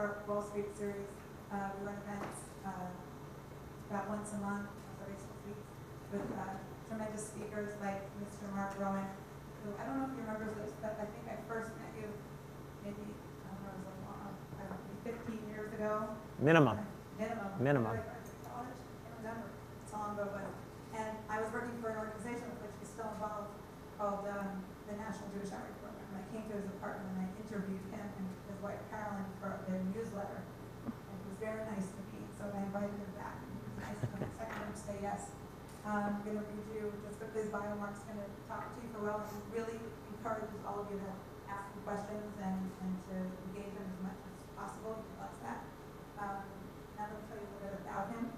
our Wall Street series. We run events about once a month, every 6 weeks, with tremendous speakers like Mr. Marc Rowan, who I don't know if you remember this, but I think I first met you maybe, I don't know, it was like 15 years ago. Minimum. Minimum. College? I can't remember. It's long ago, but. And I was working for an organization with which he's still involved called the National Jewish Enrichment Program. And I came to his apartment and I interviewed him and his wife Carolyn for their newsletter. And he was very nice to me, so I invited him back. It was nice to the second time to say yes. I'm going to read you just quickly his bio. Mark's going to talk to you for a while. He really encourages all of you to ask him questions and to engage him as much as possible. He loves that. Now let me tell you a little bit about him.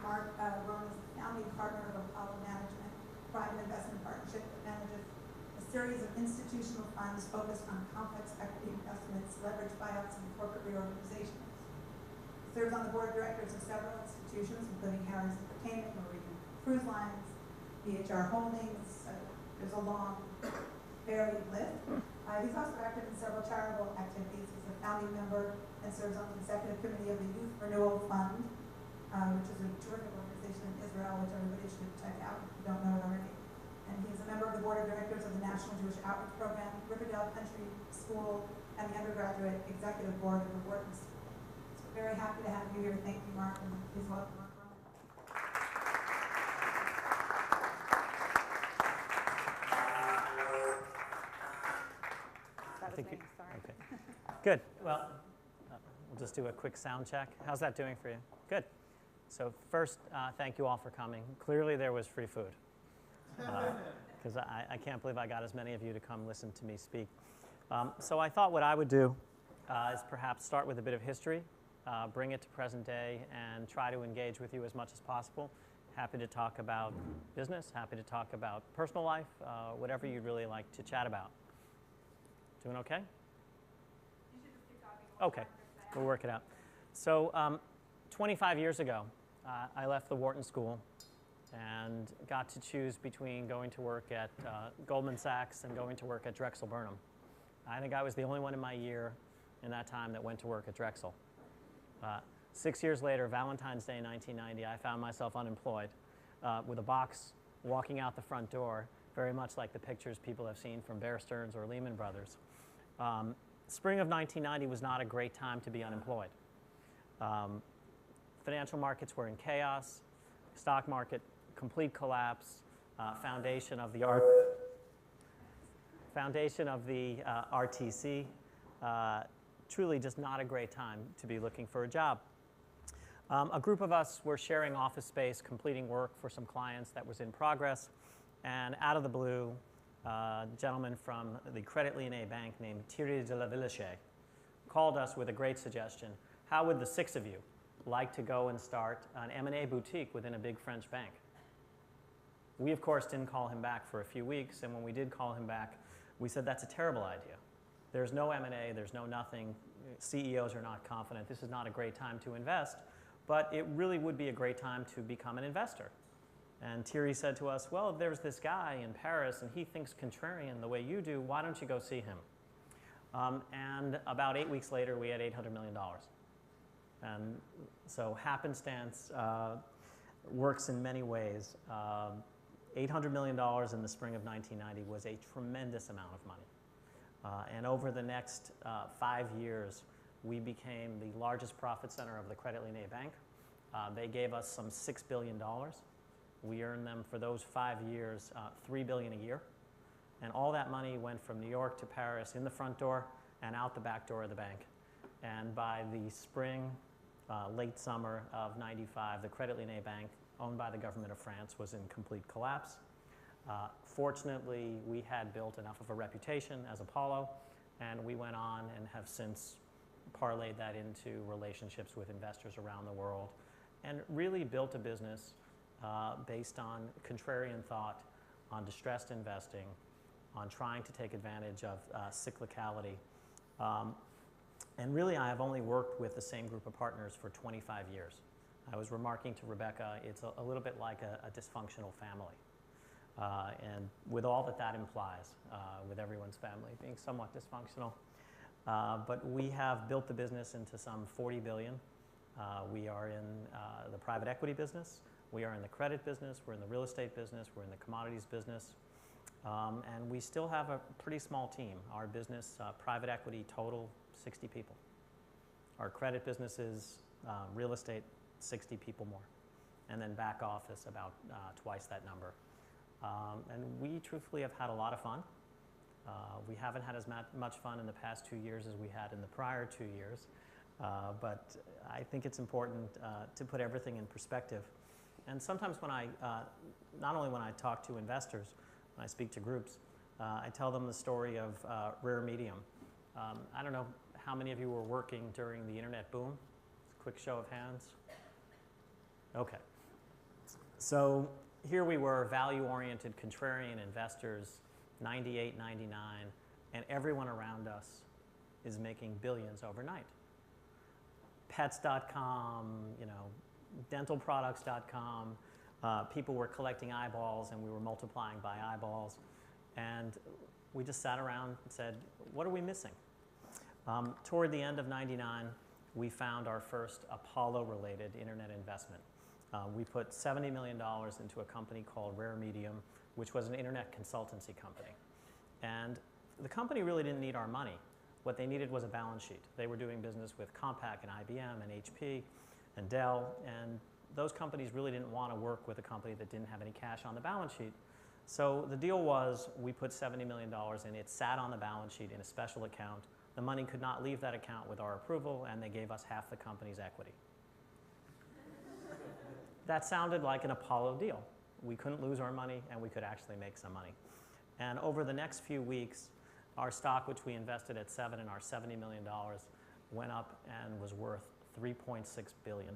Marc Rowan is the founding partner of Apollo Management, private investment partnership that manages a series of institutional funds focused on complex equity investments, leveraged buyouts, and corporate reorganizations. He serves on the board of directors of several institutions, including Harris Entertainment, Norwegian Cruise Lines, BHR Holdings. There's a long, varied list. He's also active in several charitable activities. He's a founding member and serves on the executive committee of the Youth Renewal Fund, which is a terrific organization in Israel, which everybody should check out if you don't know it already. And he's a member of the board of directors of the National Jewish Outreach Program, Riverdale Country School, and the undergraduate executive board of the Wharton School. So we're very happy to have you here. Thank you, Marc, and please welcome Marc Rowan. That was me, sorry. Okay. Good. Well, we'll just do a quick sound check. How's that doing for you? Good. So first, thank you all for coming. Clearly there was free food, because I can't believe I got as many of you to come listen to me speak. So I thought what I would do is perhaps start with a bit of history, bring it to present day, and try to engage with you as much as possible. Happy to talk about business, happy to talk about personal life, whatever you'd really like to chat about. Doing okay? You should just keep talking. Okay, we'll work it out. So 25 years ago, I left the Wharton School and got to choose between going to work at Goldman Sachs and going to work at Drexel Burnham. I think I was the only one in my year in that time that went to work at Drexel. 6 years later, Valentine's Day 1990, I found myself unemployed with a box walking out the front door, very much like the pictures people have seen from Bear Stearns or Lehman Brothers. Spring of 1990 was not a great time to be unemployed. Financial markets were in chaos, stock market complete collapse, foundation of the RTC, truly just not a great time to be looking for a job. A group of us were sharing office space, completing work for some clients that was in progress, and out of the blue, a gentleman from the Credit Lyonnais Bank named Thierry de la Villechais called us with a great suggestion. How would the 6 of you like to go and start an M&A boutique within a big French bank? We, of course, didn't call him back for a few weeks, and when we did call him back, we said, that's a terrible idea. There's no M&A, there's no nothing. CEOs are not confident. This is not a great time to invest, but it really would be a great time to become an investor. And Thierry said to us, well, there's this guy in Paris, and he thinks contrarian the way you do. Why don't you go see him? And about 8 weeks later, we had $800 million. And so happenstance works in many ways. $800 million in the spring of 1990 was a tremendous amount of money. And over the next 5 years, we became the largest profit center of the Credit Lyonnais Bank. They gave us some $6 billion. We earned them for those 5 years $3 billion a year. And all that money went from New York to Paris in the front door and out the back door of the bank. And by the spring, late summer of '95, the Credit Lyonnais Bank, owned by the government of France, was in complete collapse. Fortunately, we had built enough of a reputation as Apollo, and we went on and have since parlayed that into relationships with investors around the world and really built a business based on contrarian thought, on distressed investing, on trying to take advantage of cyclicality. And really, I have only worked with the same group of partners for 25 years. I was remarking to Rebecca, it's a little bit like a dysfunctional family. And with all that that implies, with everyone's family being somewhat dysfunctional. But we have built the business into some 40 billion. We are in the private equity business. We are in the credit business. We're in the real estate business. We're in the commodities business. And we still have a pretty small team. Our business, private equity, total 60 people. Our credit business is real estate, 60 people more. And then back office, about twice that number. And we truthfully have had a lot of fun. We haven't had as much fun in the past 2 years as we had in the prior 2 years. But I think it's important to put everything in perspective. And sometimes when not only when I talk to investors, when I speak to groups, I tell them the story of Rare Medium. I don't know how many of you were working during the internet boom. Quick show of hands. Okay. So here we were, value-oriented, contrarian investors, 98, 99, and everyone around us is making billions overnight. Pets.com, dentalproducts.com, people were collecting eyeballs and we were multiplying by eyeballs. And we just sat around and said, what are we missing? Toward the end of 99, we found our first Apollo-related internet investment. We put $70 million into a company called Rare Medium, which was an internet consultancy company. And the company really didn't need our money. What they needed was a balance sheet. They were doing business with Compaq and IBM and HP and Dell, and those companies really didn't want to work with a company that didn't have any cash on the balance sheet. So the deal was we put $70 million in. It sat on the balance sheet in a special account. The money could not leave that account with our approval, and they gave us half the company's equity. That sounded like an Apollo deal. We couldn't lose our money, and we could actually make some money. And over the next few weeks, our stock, which we invested at 7 and our $70 million, went up and was worth $3.6 billion.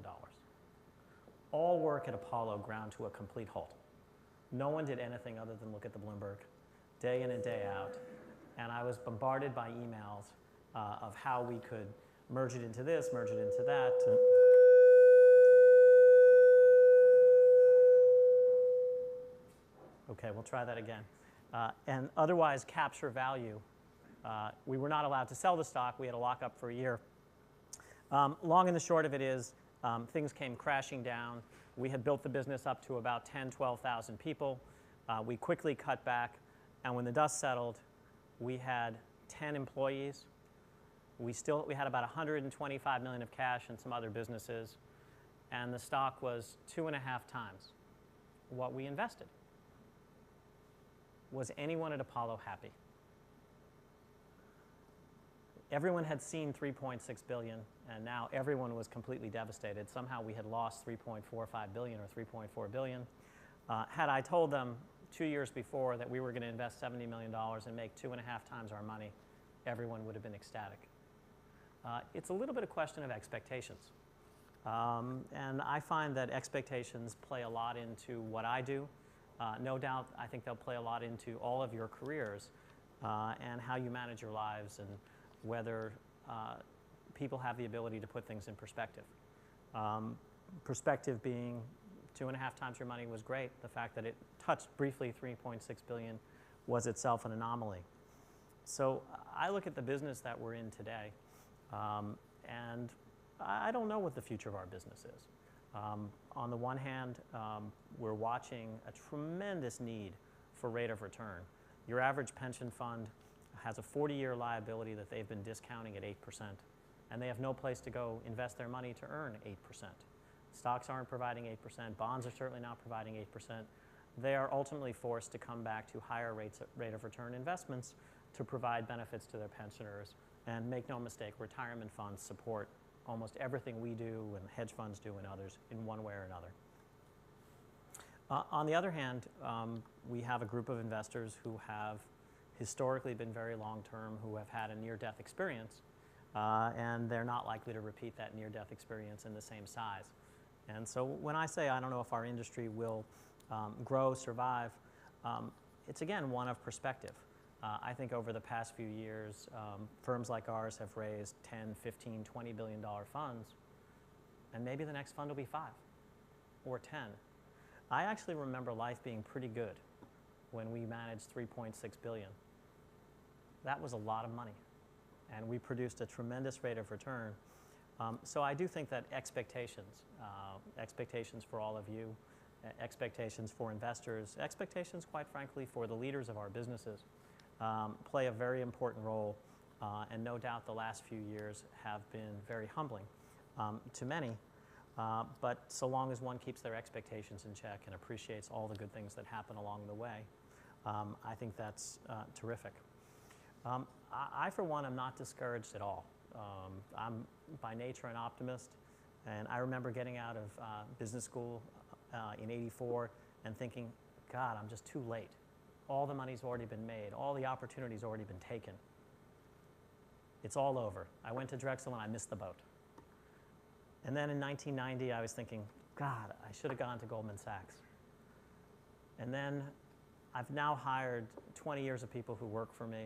All work at Apollo ground to a complete halt. No one did anything other than look at the Bloomberg day in and day out. And I was bombarded by emails of how we could merge it into this, merge it into that. Okay, we'll try that again. And otherwise capture value. We were not allowed to sell the stock. We had a lockup for a year. Long and the short of it is things came crashing down. We had built the business up to about 10, 12,000 people. We quickly cut back. And when the dust settled, we had 10 employees. We had about 125 million of cash and some other businesses. And the stock was 2.5 times what we invested. Was anyone at Apollo happy? Everyone had seen 3.6 billion, and now everyone was completely devastated. Somehow we had lost 3.45 billion or 3.4 billion. Had I told them 2 years before that we were going to invest $70 million and make 2.5 times our money, everyone would have been ecstatic. It's a little bit a question of expectations. And I find that expectations play a lot into what I do. No doubt, I think they'll play a lot into all of your careers and how you manage your lives and whether people have the ability to put things in perspective. Perspective being 2.5 times your money was great. The fact that it touched briefly 3.6 billion was itself an anomaly. So I look at the business that we're in today, and I don't know what the future of our business is. On the one hand, we're watching a tremendous need for rate of return. Your average pension fund has a 40-year liability that they've been discounting at 8%, and they have no place to go invest their money to earn 8%. Stocks aren't providing 8%. Bonds are certainly not providing 8%. They are ultimately forced to come back to higher rate of return investments to provide benefits to their pensioners. And make no mistake, retirement funds support almost everything we do and hedge funds do and others in one way or another. On the other hand, we have a group of investors who have historically been very long-term, who have had a near-death experience, and they're not likely to repeat that near-death experience in the same size. And so when I say I don't know if our industry will grow, survive, it's again one of perspective. I think over the past few years, firms like ours have raised 10, 15, $20 billion funds, and maybe the next fund will be 5 or 10. I actually remember life being pretty good when we managed 3.6 billion. That was a lot of money. and we produced a tremendous rate of return. So I do think that expectations for all of you, expectations for investors, expectations, quite frankly, for the leaders of our businesses play a very important role. And no doubt the last few years have been very humbling to many. But so long as one keeps their expectations in check and appreciates all the good things that happen along the way, I think that's terrific. I, for one, am not discouraged at all. I'm by nature an optimist, and I remember getting out of business school in '84 and thinking, God, I'm just too late. All the money's already been made. All the opportunity's already been taken. It's all over. I went to Drexel and I missed the boat. And then in 1990, I was thinking, God, I should have gone to Goldman Sachs. And then I've now hired 20 years of people who work for me,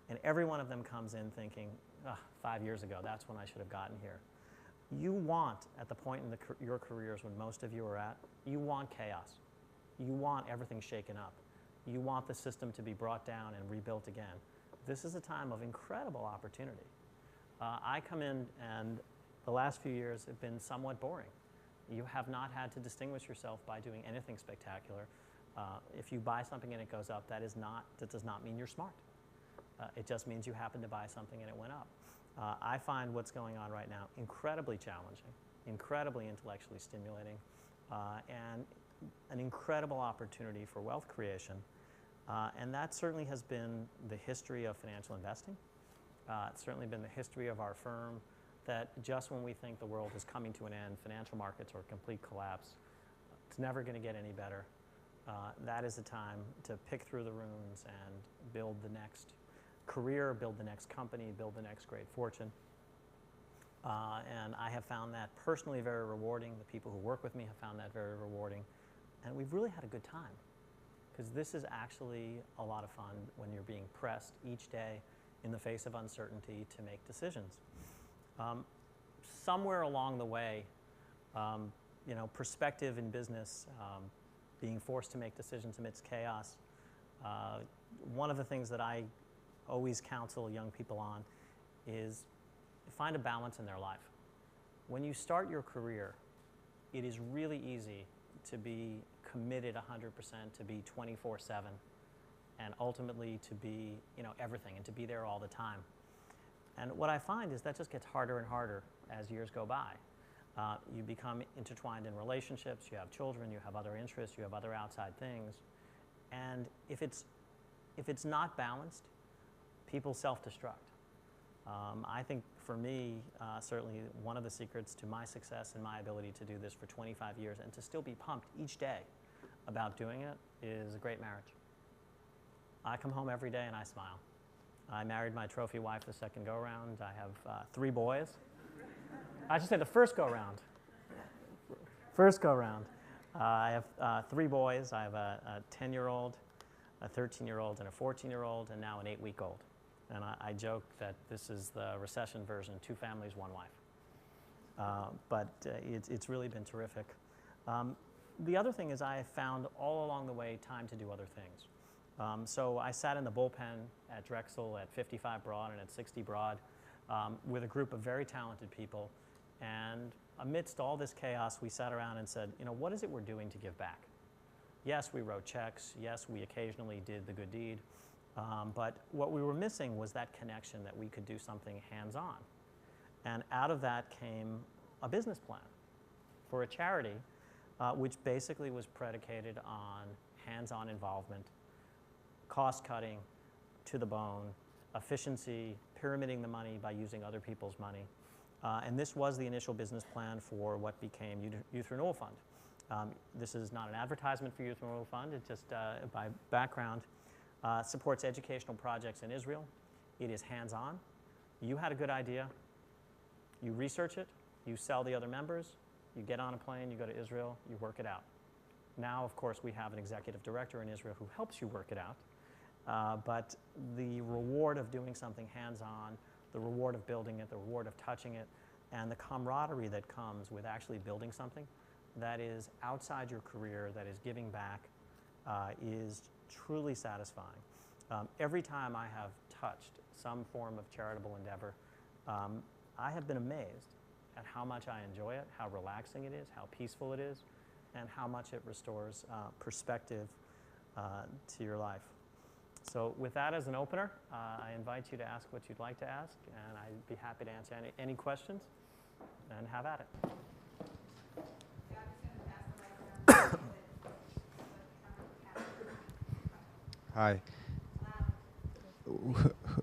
and every one of them comes in thinking, 5 years ago, that's when I should have gotten here. You want, at the point in your careers when most of you are at, you want chaos. You want everything shaken up. You want the system to be brought down and rebuilt again. This is a time of incredible opportunity. I come in, and the last few years have been somewhat boring. You have not had to distinguish yourself by doing anything spectacular. If you buy something and it goes up, that does not mean you're smart. It just means you happened to buy something and it went up. I find what's going on right now incredibly challenging, incredibly intellectually stimulating, and an incredible opportunity for wealth creation. And that certainly has been the history of financial investing. It's certainly been the history of our firm, that just when we think the world is coming to an end, financial markets are complete collapse, it's never going to get any better. That is the time to pick through the runes and build the next career, build the next company, build the next great fortune. And I have found that personally very rewarding. The people who work with me have found that very rewarding. And we've really had a good time, because this is actually a lot of fun when you're being pressed each day in the face of uncertainty to make decisions. Somewhere along the way, perspective in business, being forced to make decisions amidst chaos, one of the things that I always counsel young people on is find a balance in their life. When you start your career, it is really easy to be committed 100%, to be 24/7, and ultimately to be, everything, and to be there all the time. And what I find is that just gets harder and harder as years go by. You become intertwined in relationships, you have children, you have other interests, you have other outside things. And if it's not balanced, people self-destruct. I think for me, certainly one of the secrets to my success and my ability to do this for 25 years and to still be pumped each day about doing it is a great marriage. I come home every day and I smile. I married my trophy wife the second go-round. I have 3 boys. I should say the first go-round. I have 3 boys. I have a 10-year-old, a 13-year-old, and a 14-year-old, and now an 8-week-old. And I joke that this is the recession version, 2 families, 1 wife. But it's really been terrific. The other thing is I have found all along the way time to do other things. So I sat in the bullpen at Drexel at 55 Broad and at 60 Broad with a group of very talented people. And amidst all this chaos, we sat around and said, what is it we're doing to give back? Yes, we wrote checks. Yes, we occasionally did the good deed. But what we were missing was that connection that we could do something hands-on. And out of that came a business plan for a charity, which basically was predicated on hands-on involvement, cost-cutting to the bone, efficiency, pyramiding the money by using other people's money. And this was the initial business plan for what became Youth Renewal Fund. This is not an advertisement for Youth Renewal Fund. It just, by background, supports educational projects in Israel. It is hands-on. You had a good idea. You research it. You sell the other members. You get on a plane. You go to Israel. You work it out. Now, of course, we have an executive director in Israel who helps you work it out. But the reward of doing something hands-on, the reward of building it, the reward of touching it, and the camaraderie that comes with actually building something that is outside your career, that is giving back, is truly satisfying. Every time I have touched some form of charitable endeavor, I have been amazed at how much I enjoy it, how relaxing it is, how peaceful it is, and how much it restores perspective to your life. So with that as an opener, I invite you to ask what you'd like to ask, and I'd be happy to answer any questions, and have at it. Hi.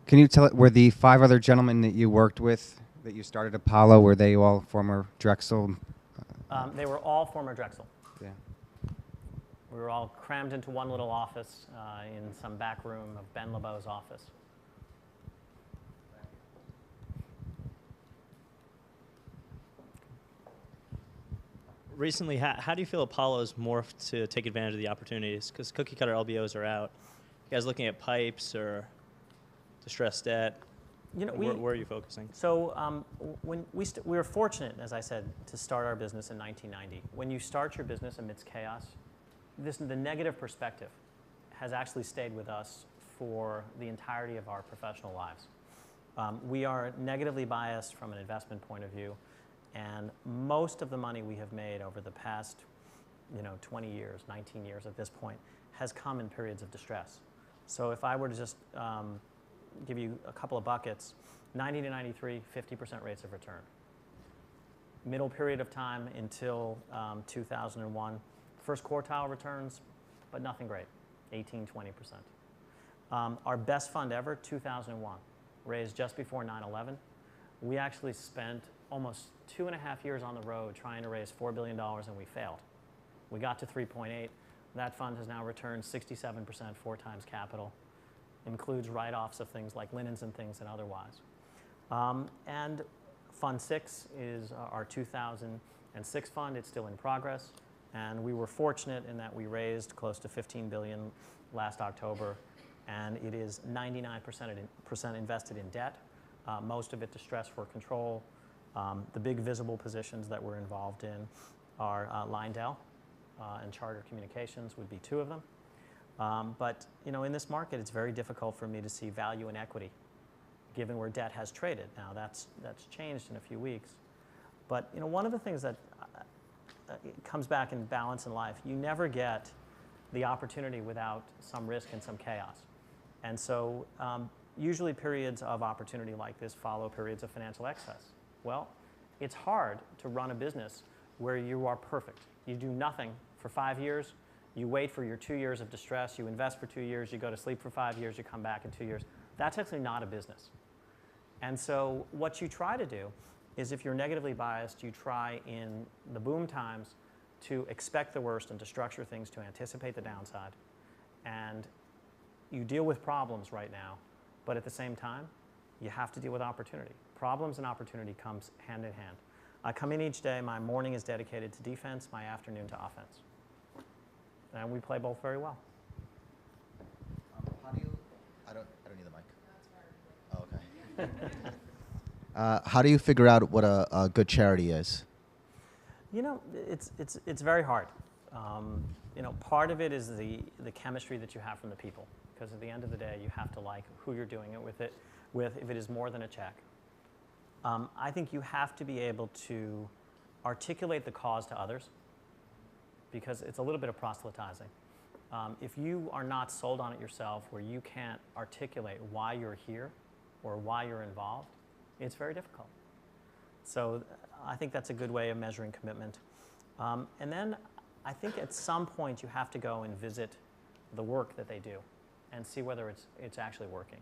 Can you tell it, were the 5 other gentlemen that you worked with, that you started Apollo, were they all former Drexel? They were all former Drexel. Yeah. We were all crammed into one little office in some back room of Ben LeBeau's office. Recently, how do you feel Apollo's morphed to take advantage of the opportunities? Because cookie cutter LBOs are out. You guys looking at pipes or distressed debt? You know, where are you focusing? So when we were fortunate, as I said, to start our business in 1990. When you start your business amidst chaos, the negative perspective has actually stayed with us for the entirety of our professional lives. We are negatively biased from an investment point of view, and most of the money we have made over the past 20 years, 19 years at this point, has come in periods of distress. So if I were to just give you a couple of buckets, 90 to 93, 50% rates of return. Middle period of time until 2001, first quartile returns, but nothing great, 18, 20%. Our best fund ever, 2001, raised just before 9/11. We actually spent almost 2.5 years on the road trying to raise $4 billion, and we failed. We got to 3.8. That fund has now returned 67%, 4 times capital. Includes write-offs of things like linens and things and otherwise. And Fund 6 is our 2006 fund. It's still in progress. And we were fortunate in that we raised close to $15 billion last October, and it is 99% invested in debt, most of it distressed for control. The big visible positions that we're involved in are Lyndell and Charter Communications would be 2 of them. But in this market, it's very difficult for me to see value in equity, given where debt has traded. Now that's changed in a few weeks, but one of the things that comes back in balance in life, you never get the opportunity without some risk and some chaos, and so usually periods of opportunity like this follow periods of financial excess. Well, it's hard to run a business where you are perfect. You do nothing for 5 years. You wait for your 2 years of distress, you invest for 2 years, you go to sleep for 5 years, you come back in 2 years. That's actually not a business. And so what you try to do is, if you're negatively biased, you try in the boom times to expect the worst and to structure things to anticipate the downside. And you deal with problems right now, but at the same time, you have to deal with opportunity. Problems and opportunity comes hand in hand. I come in each day, my morning is dedicated to defense, my afternoon to offense. And we play both very well. How do you? I don't need the mic. Oh, okay. How do you figure out what a good charity is? It's very hard. Part of it is the chemistry that you have from the people, because at the end of the day, you have to like who you're doing it with. If it is more than a check. I think you have to be able to articulate the cause to others, because it's a little bit of proselytizing. If you are not sold on it yourself, where you can't articulate why you're here or why you're involved, it's very difficult. So I think that's a good way of measuring commitment. And then I think at some point you have to go and visit the work that they do and see whether it's actually working.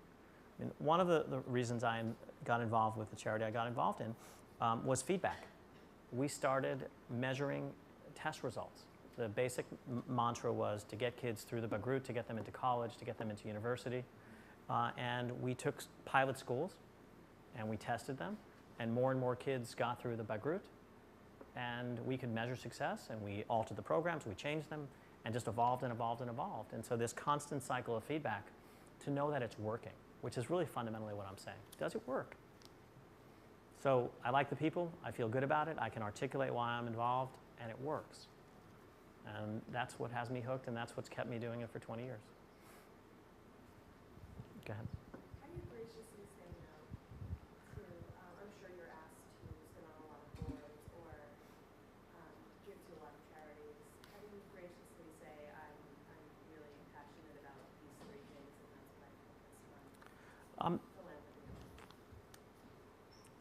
I mean, one of the reasons I got involved with the charity I got involved in was feedback. We started measuring test results. The basic mantra was to get kids through the bagrut, to get them into college, to get them into university. And we took pilot schools and we tested them, and more kids got through the bagrut, and we could measure success, and we altered the programs, we changed them, and just evolved and evolved and evolved. And so this constant cycle of feedback to know that it's working, which is really fundamentally what I'm saying. Does it work? So I like the people, I feel good about it, I can articulate why I'm involved, and it works. And that's what has me hooked, and that's what's kept me doing it for 20 years. Go ahead. How do you graciously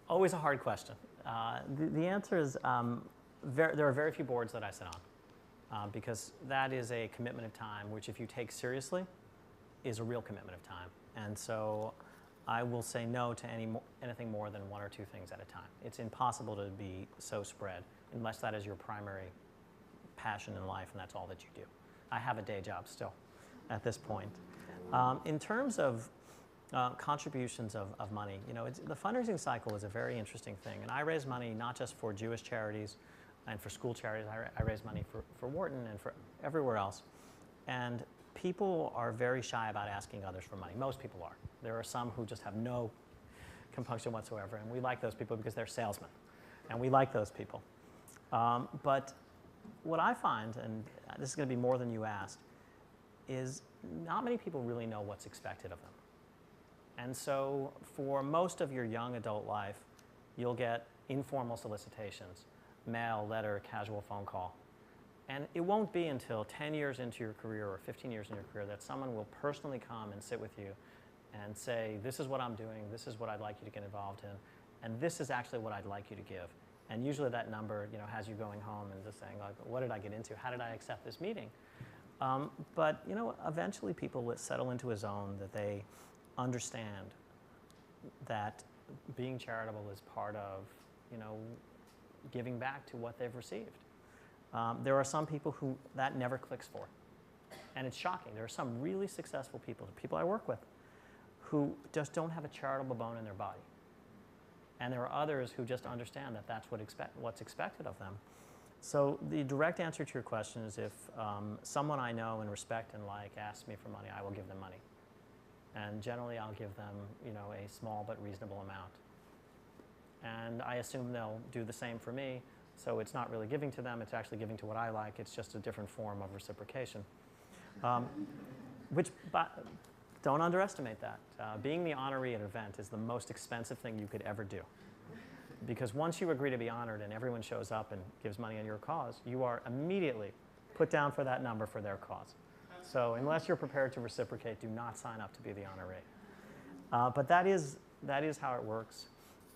Always a hard question. The answer is there are very few boards that I sit on because that is a commitment of time, which if you take seriously, is a real commitment of time. And so I will say no to anything more than one or two things at a time. It's impossible to be so spread unless that is your primary passion in life and that's all that you do. I have a day job still at this point. In terms of contributions of money, you know, the fundraising cycle is a very interesting thing. And I raise money not just for Jewish charities and for school charities. I raise money for Wharton and for everywhere else. And people are very shy about asking others for money. Most people are. There are some who just have no compunction whatsoever. And we like those people because they're salesmen. And we like those people. But what I find, and this is going to be more than you asked, is not many people really know what's expected of them. And so for most of your young adult life, you'll get informal solicitations, mail, letter, casual phone call. And it won't be until 10 years into your career or 15 years in your career that someone will personally come and sit with you and say, this is what I'm doing, this is what I'd like you to get involved in, and this is actually what I'd like you to give. And usually that number, you know, has you going home and just saying, like, what did I get into? How did I accept this meeting? But, you know, eventually people will settle into a zone that they understand that being charitable is part of, you know, giving back to what they've received. There are some people who that never clicks for. And it's shocking. There are some really successful people I work with, who just don't have a charitable bone in their body. And there are others who just understand that that's what's expected of them. So the direct answer to your question is if someone I know and respect and like asks me for money, I will give them money. And generally I'll give them, you know, a small but reasonable amount. And I assume they'll do the same for me. So it's not really giving to them, it's actually giving to what I like. It's just a different form of reciprocation. Don't underestimate that. Being the honoree at an event is the most expensive thing you could ever do. Because once you agree to be honored and everyone shows up and gives money on your cause, you are immediately put down for that number for their cause. So unless you're prepared to reciprocate, do not sign up to be the honoree. But that is how it works.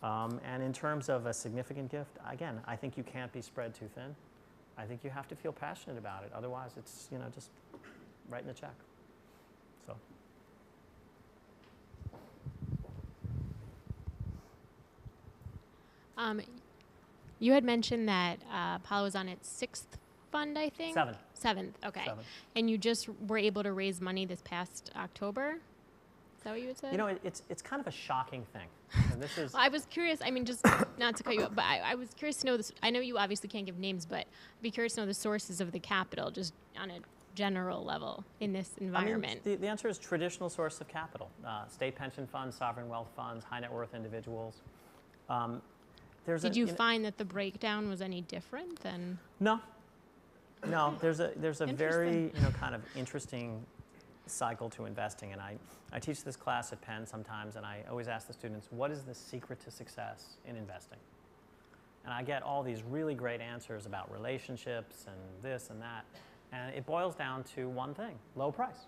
And in terms of a significant gift, again, I think you can't be spread too thin. I think you have to feel passionate about it. Otherwise, it's, you know, just writing the check. So. You had mentioned that Apollo was on its 6th fund, I think? 7th. 7th, okay. 7th. And you just were able to raise money this past October? Is that what you had said? You know, it's kind of a shocking thing. And this is Well, I was curious, I mean, just not to cut you up, but I was curious to know this. I know you obviously can't give names, but I'd be curious to know the sources of the capital, just on a general level in this environment. I mean, the answer is traditional source of capital. State pension funds, sovereign wealth funds, high net worth individuals. Did you find that the breakdown was any different than? No. There's a very, you know, kind of interesting cycle to investing, and I teach this class at Penn sometimes, and I always ask the students, what is the secret to success in investing? And I get all these really great answers about relationships and this and that, and it boils down to one thing: low price.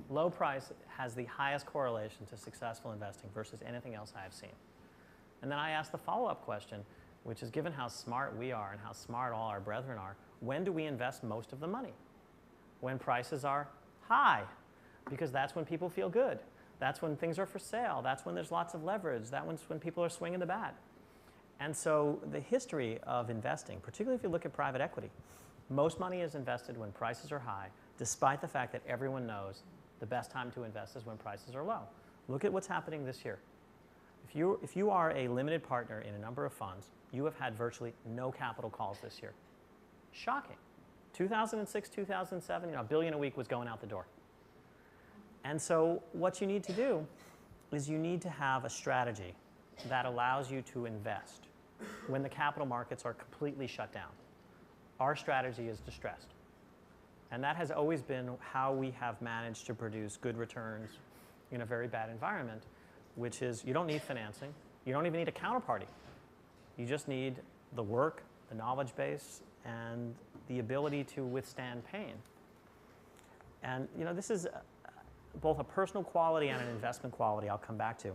Low price has the highest correlation to successful investing versus anything else I have seen. And then I ask the follow-up question, which is, given how smart we are and how smart all our brethren are, when do we invest most of the money? When prices are high, because that's when people feel good. That's when things are for sale. That's when there's lots of leverage. That's when people are swinging the bat. And so the history of investing, particularly if you look at private equity, most money is invested when prices are high, despite the fact that everyone knows the best time to invest is when prices are low. Look at what's happening this year. If you are a limited partner in a number of funds, you have had virtually no capital calls this year. Shocking. 2006, 2007, $1 billion a week was going out the door. And so what you need to do is you need to have a strategy that allows you to invest when the capital markets are completely shut down. Our strategy is distressed. And that has always been how we have managed to produce good returns in a very bad environment, which is you don't need financing. You don't even need a counterparty. You just need the work, the knowledge base, and the ability to withstand pain. And you know, this is both a personal quality and an investment quality I'll come back to,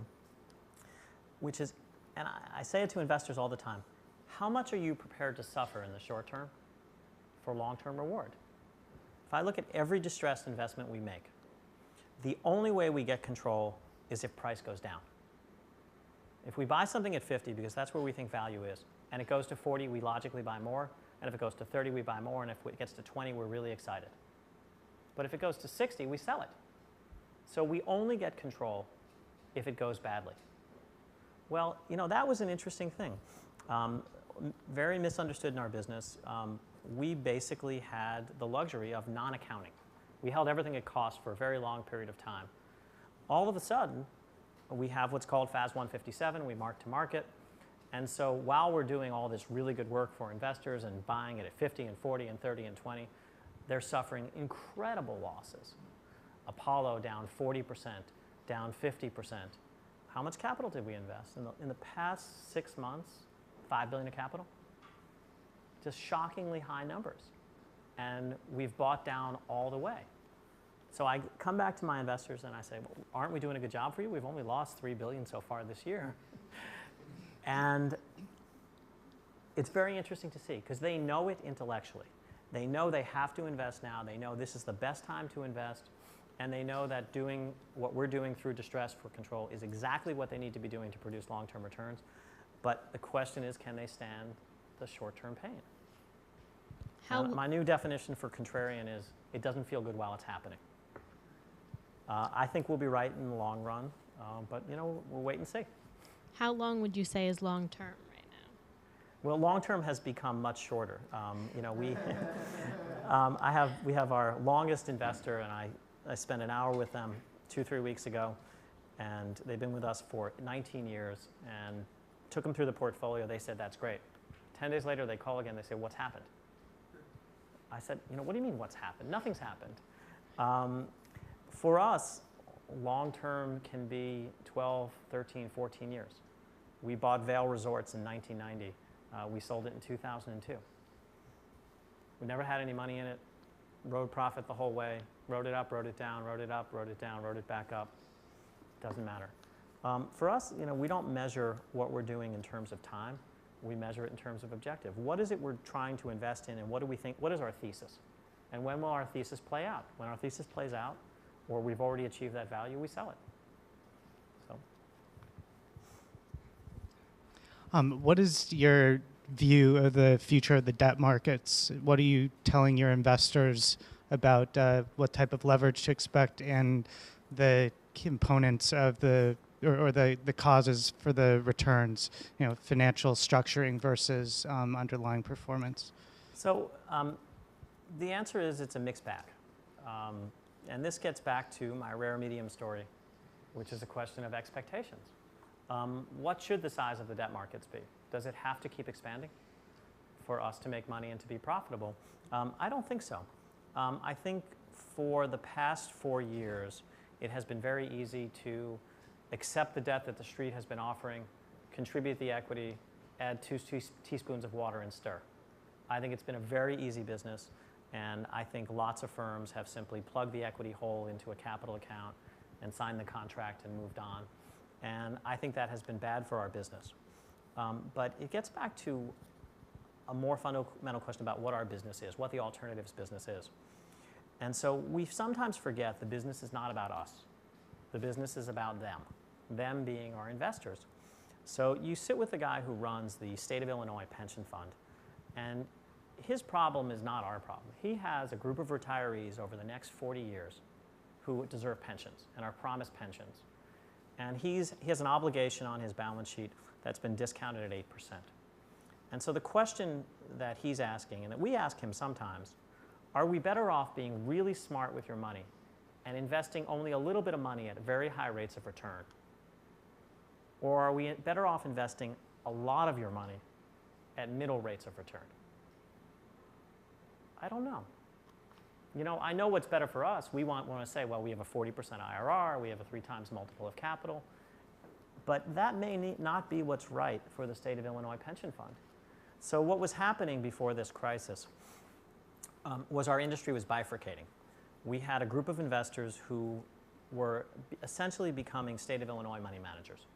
which is, and I say it to investors all the time, how much are you prepared to suffer in the short term for long-term reward? If I look at every distressed investment we make, the only way we get control is if price goes down. If we buy something at 50, because that's where we think value is, and it goes to 40, we logically buy more, and if it goes to 30, we buy more, and if it gets to 20, we're really excited. But if it goes to 60, we sell it. So we only get control if it goes badly. Well, you know, that was an interesting thing. Very misunderstood in our business. We basically had the luxury of non-accounting. We held everything at cost for a very long period of time. All of a sudden, we have what's called FAS 157. We mark to market. And so while we're doing all this really good work for investors and buying it at 50 and 40 and 30 and 20, they're suffering incredible losses. Apollo down 40%, down 50%. How much capital did we invest? In the past 6 months, $5 billion of capital. Just shockingly high numbers. And we've bought down all the way. So I come back to my investors and I say, well, aren't we doing a good job for you? We've only lost $3 billion so far this year. And it's very interesting to see because they know it intellectually. They know they have to invest now. They know this is the best time to invest. And they know that doing what we're doing through distress for control is exactly what they need to be doing to produce long-term returns. But the question is, can they stand the short-term pain? My new definition for contrarian is it doesn't feel good while it's happening. I think we'll be right in the long run, but you know, we'll wait and see. How long would you say is long term right now? Well, long term has become much shorter. You know, we have our longest investor, and I spent an hour with them 2-3 weeks ago, and they've been with us for 19 years, and took them through the portfolio. They said, that's great. 10 days later, they call again. They say, what's happened? I said, you know, what do you mean what's happened? Nothing's happened. For us, long-term can be 12, 13, 14 years. We bought Vail Resorts in 1990. We sold it in 2002. We never had any money in it. Rode profit the whole way. Rode it up, rode it down, rode it up, rode it down, rode it back up. Doesn't matter. For us, you know, we don't measure what we're doing in terms of time. We measure it in terms of objective. What is it we're trying to invest in, and what do we think? What is our thesis? And when will our thesis play out? When our thesis plays out, or we've already achieved that value, we sell it. So. What is your view of the future of the debt markets? What are you telling your investors about what type of leverage to expect and the components of the causes for the returns, you know, financial structuring versus underlying performance? So the answer is it's a mixed bag. And this gets back to my rare medium story, which is a question of expectations. What should the size of the debt markets be? Does it have to keep expanding for us to make money and to be profitable? I don't think so. I think for the past 4 years, it has been very easy to accept the debt that the street has been offering, contribute the equity, add 2 teaspoons of water and stir. I think it's been a very easy business, and I think lots of firms have simply plugged the equity hole into a capital account and signed the contract and moved on. And I think that has been bad for our business. But it gets back to a more fundamental question about what our business is, what the alternatives business is. And so we sometimes forget the business is not about us. The business is about them being our investors. So you sit with the guy who runs the State of Illinois Pension Fund, and his problem is not our problem. He has a group of retirees over the next 40 years who deserve pensions and are promised pensions. And he has an obligation on his balance sheet that's been discounted at 8%. And so the question that he's asking, and that we ask him sometimes, are we better off being really smart with your money and investing only a little bit of money at very high rates of return? Or are we better off investing a lot of your money at middle rates of return? I don't know. You know, I know what's better for us. We want to say, well, we have a 40% IRR, we have a 3 times multiple of capital. But that may not be what's right for the State of Illinois Pension Fund. So what was happening before this crisis was our industry was bifurcating. We had a group of investors who were essentially becoming state of Illinois money managers.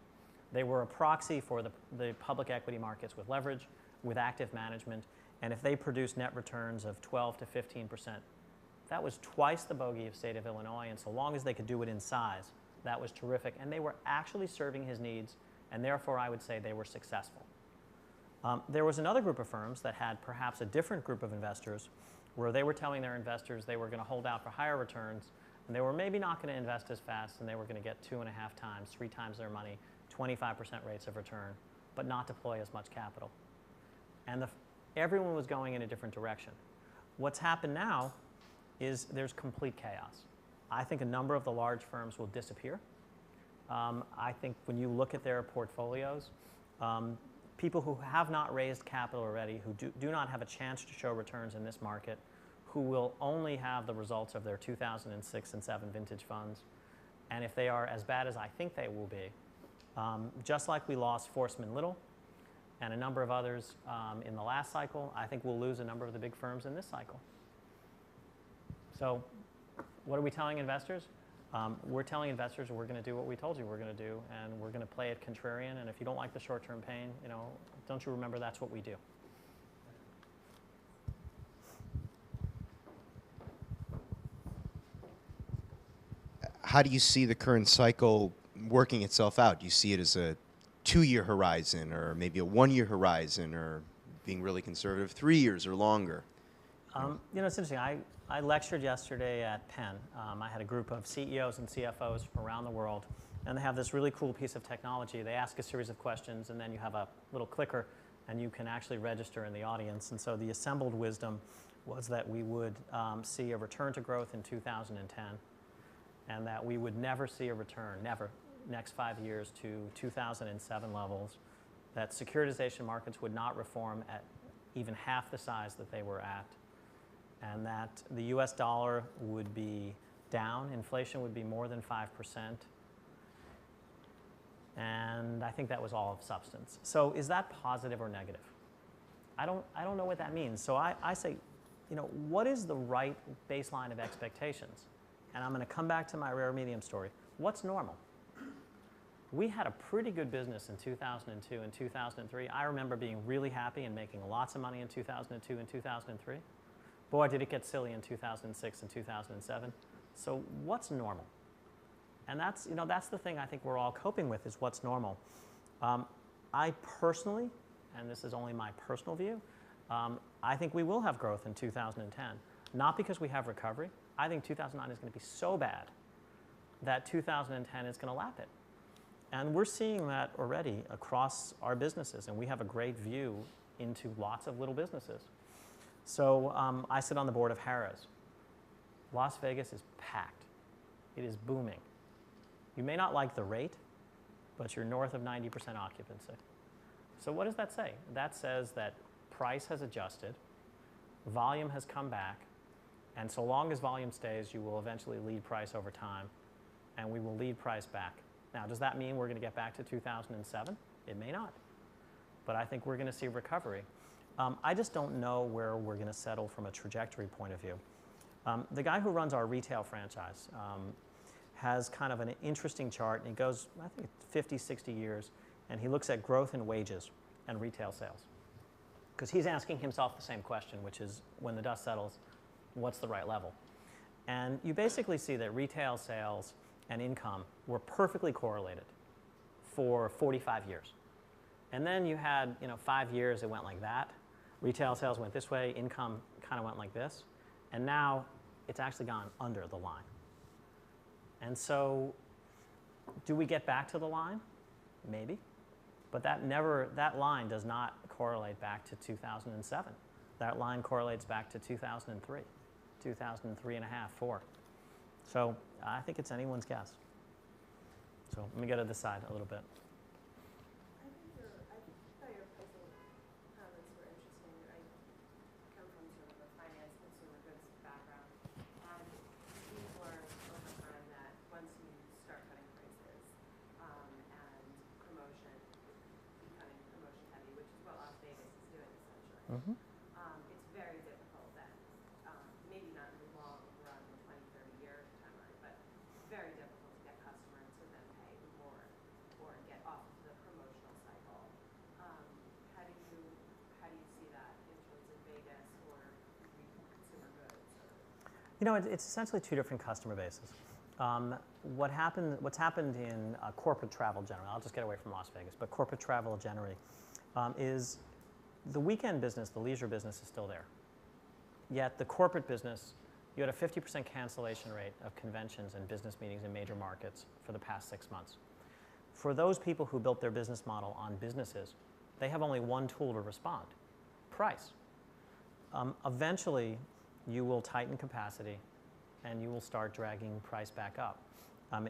They were a proxy for the public equity markets with leverage, with active management, and if they produced net returns of 12 to 15%, that was twice the bogey of state of Illinois, and so long as they could do it in size, that was terrific, and they were actually serving his needs, and therefore I would say they were successful. There was another group of firms that had perhaps a different group of investors where they were telling their investors they were going to hold out for higher returns, and they were maybe not going to invest as fast, and they were going to get 2.5 times, 3 times their money, 25% rates of return, but not deploy as much capital. And everyone was going in a different direction. What's happened now is there's complete chaos. I think a number of the large firms will disappear. I think when you look at their portfolios, people who have not raised capital already, who do not have a chance to show returns in this market, who will only have the results of their 2006 and 7 vintage funds, and if they are as bad as I think they will be, just like we lost Forsman Little and a number of others in the last cycle, I think we'll lose a number of the big firms in this cycle. So what are we telling investors? We're telling investors we're going to do what we told you we're going to do, and we're going to play it contrarian, and if you don't like the short-term pain, don't you remember that's what we do. How do you see the current cycle working itself out? Do you see it as a 2-year horizon, or maybe a 1-year horizon, or being really conservative, 3 years or longer? It's interesting. I lectured yesterday at Penn. I had a group of CEOs and CFOs from around the world, and they have this really cool piece of technology. They ask a series of questions, and then you have a little clicker, and you can actually register in the audience. And so the assembled wisdom was that we would see a return to growth in 2010, and that we would never see a return, never, next 5 years to 2007 levels, that securitization markets would not reform at even half the size that they were at, and that the US dollar would be down, inflation would be more than 5%, and I think that was all of substance. So is that positive or negative? I don't know what that means. So I say, what is the right baseline of expectations? And I'm going to come back to my rare medium story. What's normal? We had a pretty good business in 2002 and 2003. I remember being really happy and making lots of money in 2002 and 2003. Boy, did it get silly in 2006 and 2007. So what's normal? And that's the thing I think we're all coping with, is what's normal. I personally, and this is only my personal view, I think we will have growth in 2010. Not because we have recovery. I think 2009 is going to be so bad that 2010 is going to lap it. And we're seeing that already across our businesses, and we have a great view into lots of little businesses. So I sit on the board of Harrah's. Las Vegas is packed. It is booming. You may not like the rate, but you're north of 90% occupancy. So what does that say? That says that price has adjusted, volume has come back, and so long as volume stays, you will eventually lead price over time, and we will lead price back. Now, does that mean we're going to get back to 2007? It may not, but I think we're going to see recovery. I just don't know where we're going to settle from a trajectory point of view. The guy who runs our retail franchise has kind of an interesting chart, and he goes, I think, 50, 60 years, and he looks at growth in wages and retail sales. Because he's asking himself the same question, which is, when the dust settles, what's the right level? And you basically see that retail sales and income were perfectly correlated for 45 years. And then you had 5 years it went like that. Retail sales went this way, income kind of went like this. And now it's actually gone under the line. And so do we get back to the line? Maybe. But that line does not correlate back to 2007. That line correlates back to 2003, 2003 and a half, 4. So I think it's anyone's guess. So let me go to this side a little bit. I thought your pricing comments were interesting. I come from sort of a finance consumer goods background, and we've learned over time that once you start cutting prices and promotion, becoming promotion heavy, which is what Las Vegas is doing essentially, it's very difficult then, maybe not in the long run, the 20, 30-year timeline, but very difficult It's essentially two different customer bases. What's happened in corporate travel generally, I'll just get away from Las Vegas, but corporate travel generally, is the weekend business, the leisure business is still there. Yet the corporate business, you had a 50% cancellation rate of conventions and business meetings in major markets for the past 6 months. For those people who built their business model on businesses, they have only one tool to respond: price. Eventually, you will tighten capacity and you will start dragging price back up.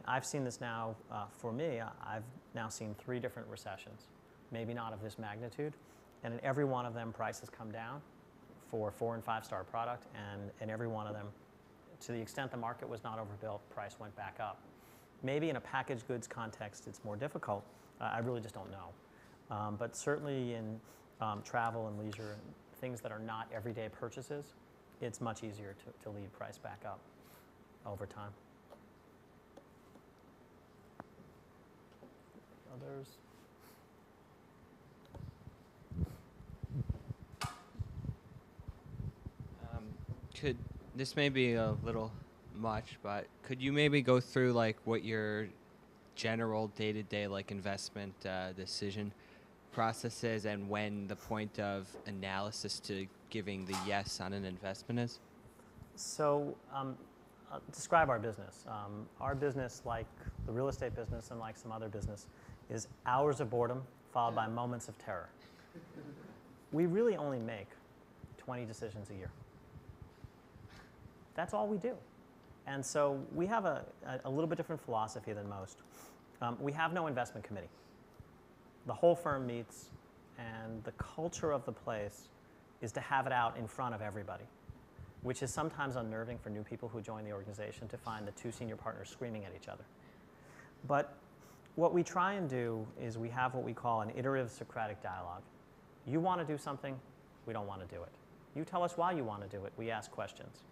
I've seen this now, for me, I've now seen 3 different recessions, maybe not of this magnitude, and in every one of them, price has come down for 4- and 5-star product, and in every one of them, to the extent the market was not overbuilt, price went back up. Maybe in a packaged goods context, it's more difficult. I really just don't know. But certainly in travel and leisure, things that are not everyday purchases, it's much easier to lead price back up over time. Others? This may be a little much, but could you maybe go through like what your general day-to-day like investment decision process is, and when the point of analysis to giving the yes on an investment is? So describe our business. Our business, like the real estate business and like some other business, is hours of boredom followed by moments of terror. We really only make 20 decisions a year. That's all we do. And so we have a little bit different philosophy than most. We have no investment committee. The whole firm meets, and the culture of the place is to have it out in front of everybody, which is sometimes unnerving for new people who join the organization to find the 2 senior partners screaming at each other. But what we try and do is we have what we call an iterative Socratic dialogue. You want to do something, we don't want to do it. You tell us why you want to do it, we ask questions.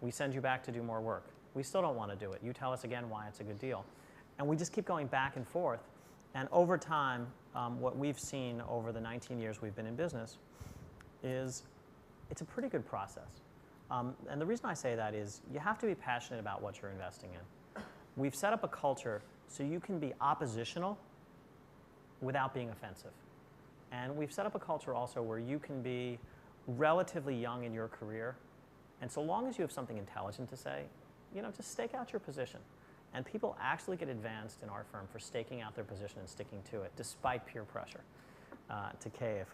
We send you back to do more work. We still don't want to do it. You tell us again why it's a good deal. And we just keep going back and forth. And over time, what we've seen over the 19 years we've been in business is it's a pretty good process. And the reason I say that is you have to be passionate about what you're investing in. We've set up a culture so you can be oppositional without being offensive. And we've set up a culture also where you can be relatively young in your career. And so long as you have something intelligent to say, just stake out your position. And people actually get advanced in our firm for staking out their position and sticking to it, despite peer pressure to cave.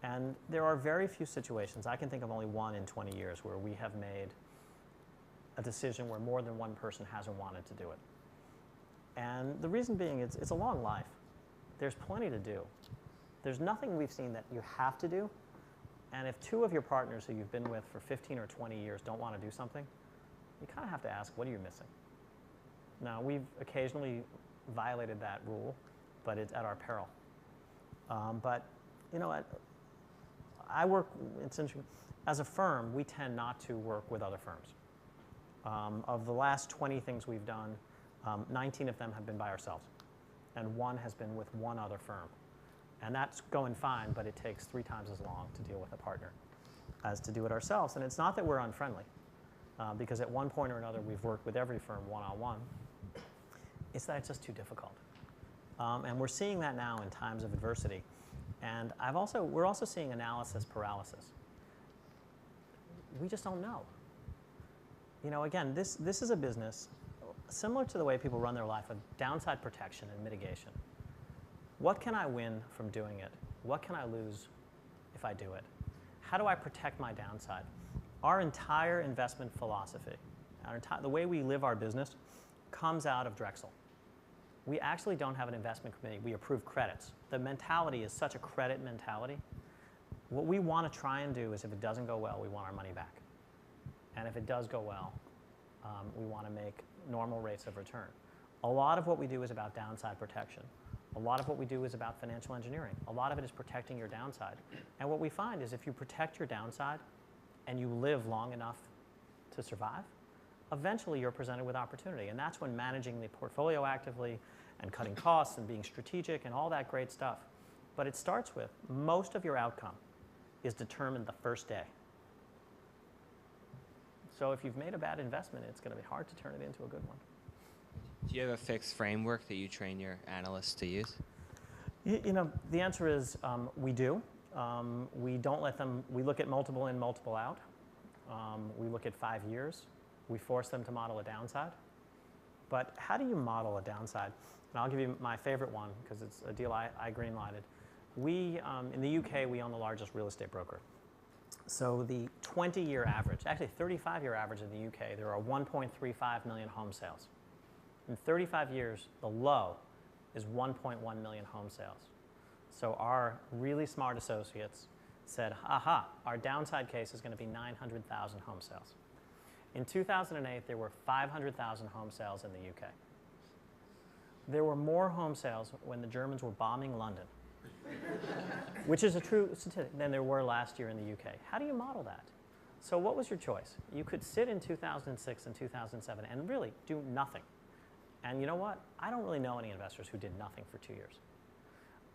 And there are very few situations, I can think of only one in 20 years, where we have made a decision where more than one person hasn't wanted to do it. And the reason being, it's a long life. There's plenty to do. There's nothing we've seen that you have to do. And if 2 of your partners who you've been with for 15 or 20 years don't want to do something, you kind of have to ask, what are you missing? Now, we've occasionally violated that rule, but it's at our peril. But, I work, it's interesting, as a firm, we tend not to work with other firms. Of the last 20 things we've done, 19 of them have been by ourselves, and 1 has been with one other firm. And that's going fine, but it takes 3 times as long to deal with a partner as to do it ourselves. And it's not that we're unfriendly, because at one point or another we've worked with every firm one-on-one. It's that it's just too difficult. And we're seeing that now in times of adversity. And we're also seeing analysis paralysis. We just don't know. Again, this is a business similar to the way people run their life, of downside protection and mitigation. What can I win from doing it? What can I lose if I do it? How do I protect my downside? Our entire investment philosophy, the way we live our business, comes out of Drexel. We actually don't have an investment committee. We approve credits. The mentality is such a credit mentality. What we want to try and do is, if it doesn't go well, we want our money back. And if it does go well, we want to make normal rates of return. A lot of what we do is about downside protection. A lot of what we do is about financial engineering. A lot of it is protecting your downside. And what we find is if you protect your downside and you live long enough to survive, eventually you're presented with opportunity. And that's when managing the portfolio actively and cutting costs and being strategic and all that great stuff. But it starts with most of your outcome is determined the first day. So if you've made a bad investment, it's going to be hard to turn it into a good one. Do you have a fixed framework that you train your analysts to use? You know, the answer is we do. We don't let them, we look at multiple in, multiple out. We look at 5 years. We force them to model a downside. But how do you model a downside? And I'll give you my favorite one because it's a deal I green-lighted. We, in the UK, we own the largest real estate broker. So the 20-year average, actually 35-year average in the UK, there are 1.35 million home sales. In 35 years, the low is 1.1 million home sales. So our really smart associates said, aha, our downside case is going to be 900,000 home sales. In 2008, there were 500,000 home sales in the UK. There were more home sales when the Germans were bombing London, which is a true statistic, than there were last year in the UK. How do you model that? So what was your choice? You could sit in 2006 and 2007 and really do nothing. And you know what? I don't really know any investors who did nothing for 2 years.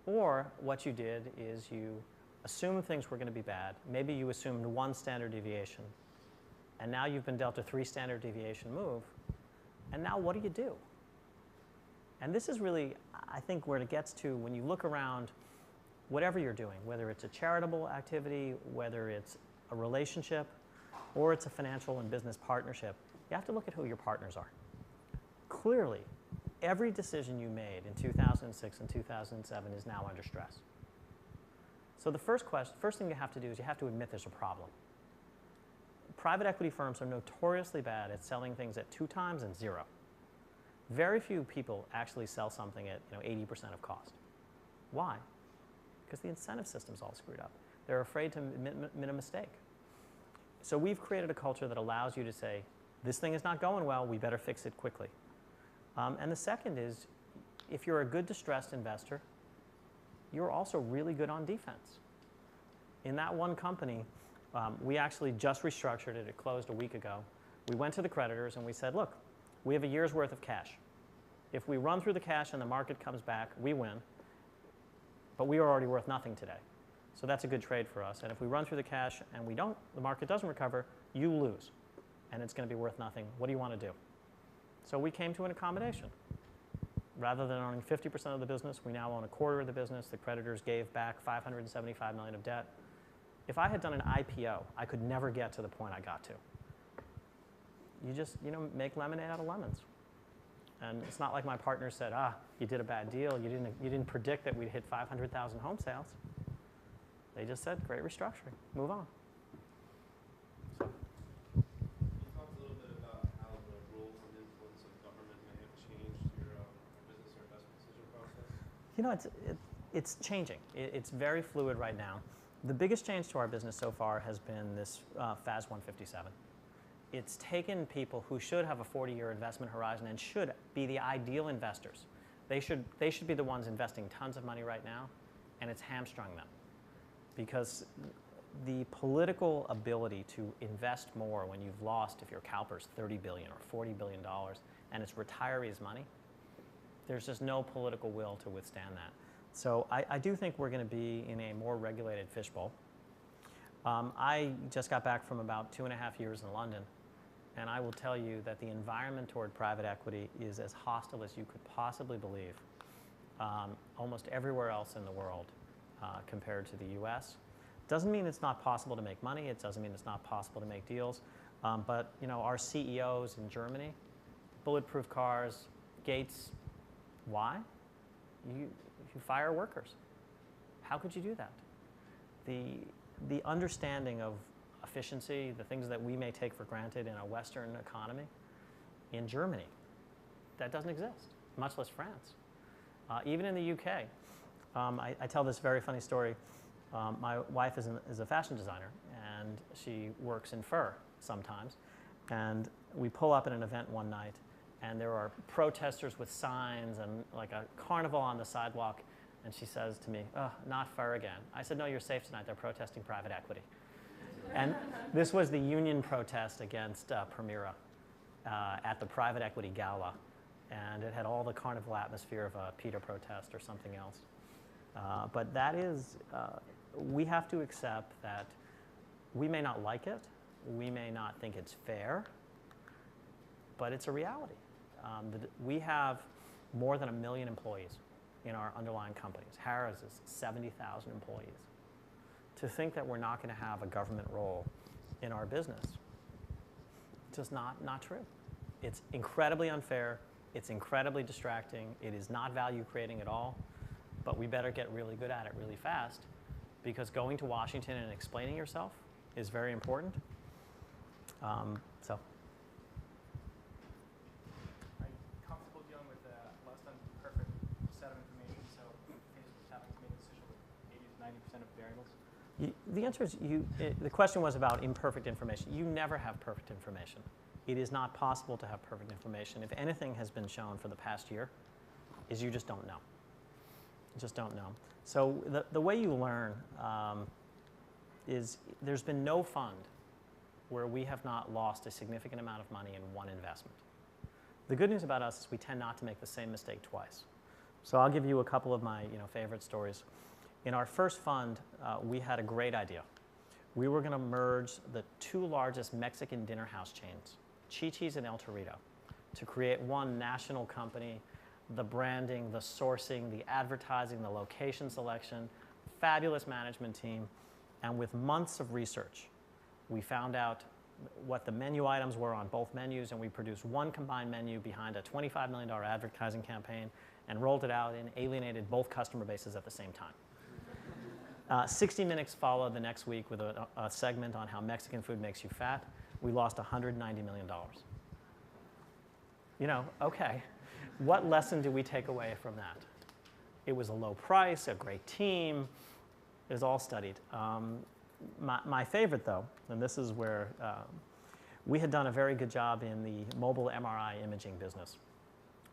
Or what you did is you assumed things were going to be bad. Maybe you assumed 1 standard deviation. And now you've been dealt a 3 standard deviation move. And now what do? And this is really, I think, where it gets to when you look around whatever you're doing, whether it's a charitable activity, whether it's a relationship, or it's a financial and business partnership, you have to look at who your partners are. Clearly, every decision you made in 2006 and 2007 is now under stress. So the first thing you have to do is you have to admit there's a problem. Private equity firms are notoriously bad at selling things at 2 times and 0. Very few people actually sell something at 80% of cost. Why? Because the incentive system's all screwed up. They're afraid to admit a mistake. So we've created a culture that allows you to say, this thing is not going well, we better fix it quickly. And the second is, if you're a good distressed investor, you're also really good on defense. In that one company, we actually just restructured it. It closed a week ago. We went to the creditors and we said, look, we have a year's worth of cash. If we run through the cash and the market comes back, we win. But we are already worth nothing today. So that's a good trade for us. And if we run through the cash and the market doesn't recover, you lose. And it's going to be worth nothing. What do you want to do? So we came to an accommodation. Rather than owning 50% of the business, we now own a quarter of the business. The creditors gave back $575 million of debt. If I had done an IPO, I could never get to the point I got to. You just, make lemonade out of lemons. And it's not like my partner said, you did a bad deal. You didn't predict that we'd hit 500,000 home sales. They just said, great restructuring, move on. So. Can you talk a little bit about how the rules and influence of government may have changed your business or investment decision process? It's changing. It's very fluid right now. The biggest change to our business so far has been this FAS 157. It's taken people who should have a 40-year investment horizon and should be the ideal investors. They should be the ones investing tons of money right now, and it's hamstrung them. Because the political ability to invest more when you've lost, if your CalPERS $30 billion or $40 billion, and it's retirees' money, there's just no political will to withstand that. So I do think we're going to be in a more regulated fishbowl. I just got back from about 2.5 years in London, and I will tell you that the environment toward private equity is as hostile as you could possibly believe, almost everywhere else in the world compared to the US. Doesn't mean it's not possible to make money. It doesn't mean it's not possible to make deals. But our CEOs in Germany, bulletproof cars, gates, why? You fire workers. How could you do that? The understanding of efficiency, the things that we may take for granted in a Western economy, in Germany, that doesn't exist, much less France. Even in the UK, I tell this very funny story. My wife is a fashion designer, and she works in fur sometimes. And we pull up at an event one night, and there are protesters with signs and like a carnival on the sidewalk. And she says to me, "Oh, not fur again." I said, "No, you're safe tonight. They're protesting private equity." And this was the union protest against Permira at the private equity gala. And it had all the carnival atmosphere of a PETA protest or something else. But that is, we have to accept that we may not like it, We may not think it's fair, but it's a reality. We have more than 1 million employees in our underlying companies. Harrah's is 70,000 employees. To think that we're not going to have a government role in our business, just not true. It's incredibly unfair. It's incredibly distracting. It is not value creating at all, but we better get really good at it really fast, because going to Washington and explaining yourself is very important. So. Are you comfortable dealing with a less than perfect set of information, so having to make a decision with 80 to 90% of variables? The answer is the question was about imperfect information. You never have perfect information. It is not possible to have perfect information. If anything has been shown for the past year, is you just don't know. You just don't know. So the way you learn is there's been no fund where we have not lost a significant amount of money in one investment. The good news about us is we tend not to make the same mistake twice. So I'll give you a couple of my favorite stories. In our first fund, we had a great idea. We were going to merge the 2 largest Mexican dinner house chains, Chi-Chi's and El Torito, to create one national company. The branding, the sourcing, the advertising, the location selection, fabulous management team, and with months of research, we found out what the menu items were on both menus, and we produced one combined menu behind a $25 million advertising campaign and rolled it out and alienated both customer bases at the same time. 60 Minutes followed the next week with a segment on how Mexican food makes you fat. We lost $190 million. Okay. What lesson do we take away from that? It was a low price, a great team. It was all studied. My favorite, though, and this is where we had done a very good job in the mobile MRI imaging business.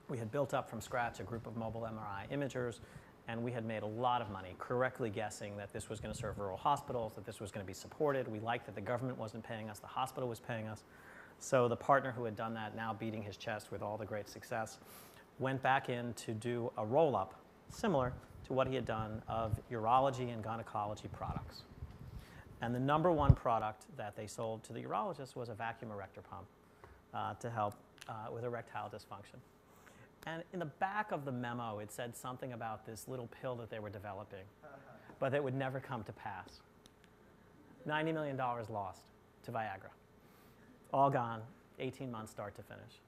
We had built up from scratch a group of mobile MRI imagers, and we had made a lot of money correctly guessing that this was going to serve rural hospitals, that this was going to be supported. We liked that the government wasn't paying us, the hospital was paying us. So the partner who had done that, now beating his chest with all the great success, went back in to do a roll-up similar to what he had done of urology and gynecology products. And the #1 product that they sold to the urologist was a vacuum erector pump to help with erectile dysfunction. And in the back of the memo, it said something about this little pill that they were developing, but that would never come to pass. $90 million lost to Viagra. All gone, 18 months start to finish.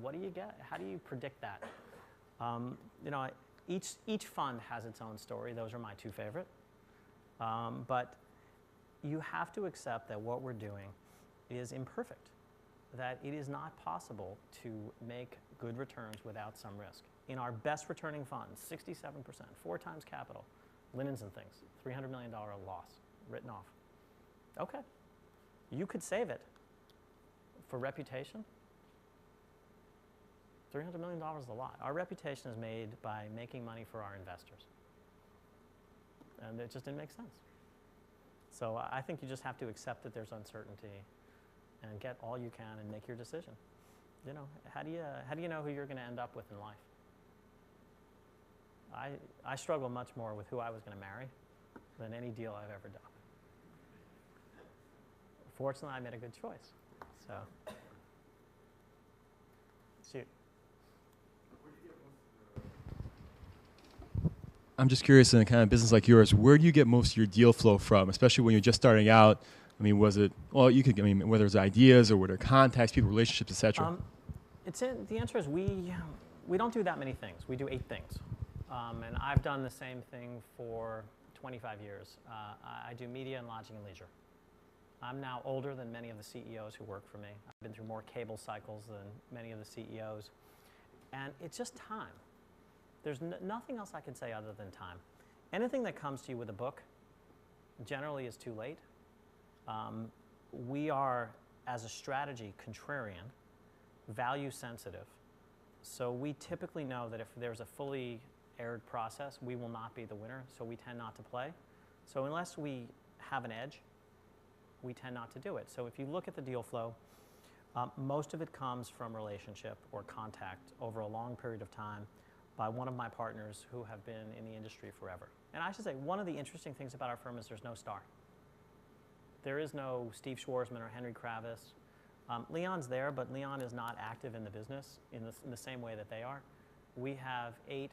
What do you get? How do you predict that? Each fund has its own story. Those are my 2 favorite. But you have to accept that what we're doing is imperfect, that it is not possible to make good returns without some risk. In our best returning funds, 67%, 4 times capital, linens and things, $300 million loss, written off. Okay, you could save it for reputation. $300 million is a lot. Our reputation is made by making money for our investors. And it just didn't make sense. So I think you just have to accept that there's uncertainty and get all you can and make your decision. How do you know who you're going to end up with in life? I struggle much more with who I was going to marry than any deal I've ever done. Fortunately, I made a good choice. So, shoot. I'm just curious, in a kind of business like yours, where do you get most of your deal flow from, especially when you're just starting out? Was it, whether it's ideas or whether contacts, people, relationships, etc.? The answer is we don't do that many things. We do 8 things. And I've done the same thing for 25 years. I do media and lodging and leisure. I'm now older than many of the CEOs who work for me. I've been through more cable cycles than many of the CEOs. And it's just time. There's nothing else I can say other than time. Anything that comes to you with a book generally is too late. We are, as a strategy, contrarian, value sensitive. So we typically know that if there's a fully aired process, we will not be the winner, so we tend not to play. So unless we have an edge, we tend not to do it. So if you look at the deal flow, most of it comes from relationship or contact over a long period of time by one of my partners who have been in the industry forever. And I should say, one of the interesting things about our firm is there's no star. There is no Steve Schwarzman or Henry Kravis. Leon's there, but Leon is not active in the business in the same way that they are. We have 8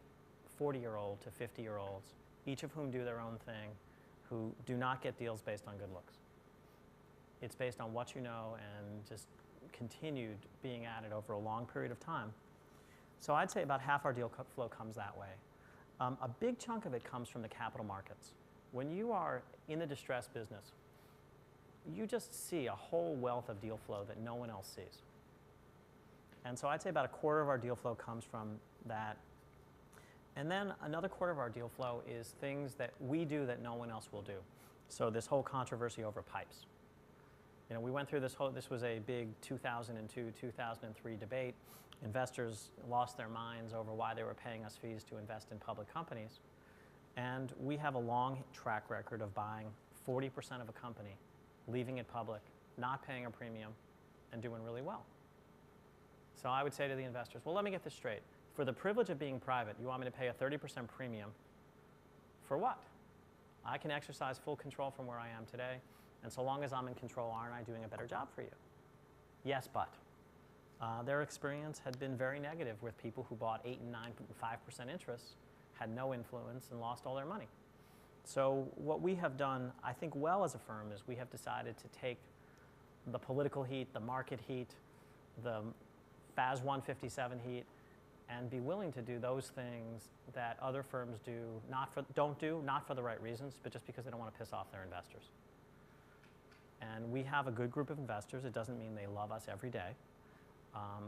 40-year-old to 50-year-olds, each of whom do their own thing, who do not get deals based on good looks. It's based on what you know and just continued being at it over a long period of time. So I'd say about half our deal flow comes that way. A big chunk of it comes from the capital markets. When you are in the distressed business, you just see a whole wealth of deal flow that no one else sees. And so I'd say about a quarter of our deal flow comes from that. And then another quarter of our deal flow is things that we do that no one else will do. So this whole controversy over pipes. You know, we went through this was a big 2002, 2003 debate. Investors lost their minds over why they were paying us fees to invest in public companies. And we have a long track record of buying 40% of a company, leaving it public, not paying a premium, and doing really well. So I would say to the investors, well, let me get this straight. For the privilege of being private, you want me to pay a 30% premium for what? I can exercise full control from where I am today, and so long as I'm in control, aren't I doing a better job for you? Yes, but. Their experience had been very negative with people who bought 8 and 9 and 5% interest, had no influence, and lost all their money. So what we have done, I think, well as a firm is we have decided to take the political heat, the market heat, the FAS 157 heat, and be willing to do those things that other firms don't do, not for the right reasons, but just because they don't want to piss off their investors. And we have a good group of investors. It doesn't mean they love us every day,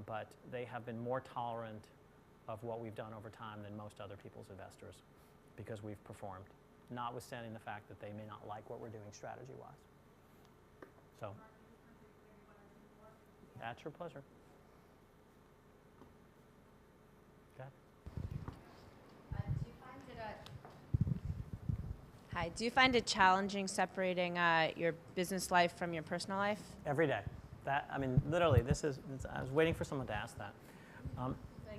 but they have been more tolerant of what we've done over time than most other people's investors because we've performed, notwithstanding the fact that they may not like what we're doing strategy-wise. So, that's your pleasure. Hi. Do you find it challenging separating your business life from your personal life? Every day. I mean, literally, I was waiting for someone to ask that.